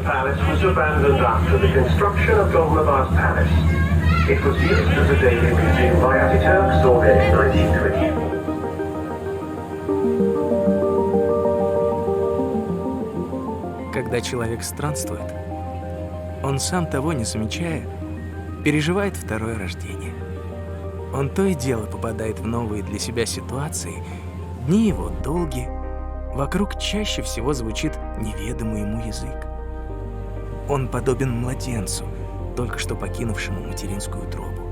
palace was abandoned after the construction of Dolmabah's palace. It was used as a daily museum by Ataturk Soviet in 1920. Когда человек странствует, он, сам того не замечая, переживает второе рождение. Он то и дело попадает в новые для себя ситуации, дни его долги, вокруг чаще всего звучит неведомый ему язык. Он подобен младенцу, только что покинувшему материнскую утробу.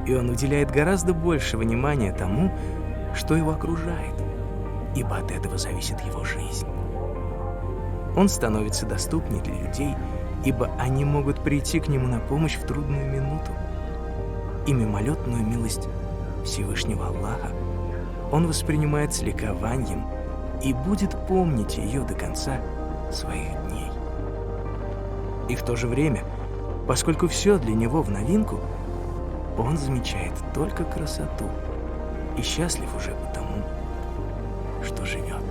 И он уделяет гораздо больше внимания тому, что его окружает, ибо от этого зависит его жизнь. Он становится доступнее для людей, ибо они могут прийти к нему на помощь в трудную минуту. И мимолетную милость Всевышнего Аллаха он воспринимает с ликованием и будет помнить ее до конца своих дней. И в то же время, поскольку все для него в новинку, он замечает только красоту и счастлив уже потому, что живет.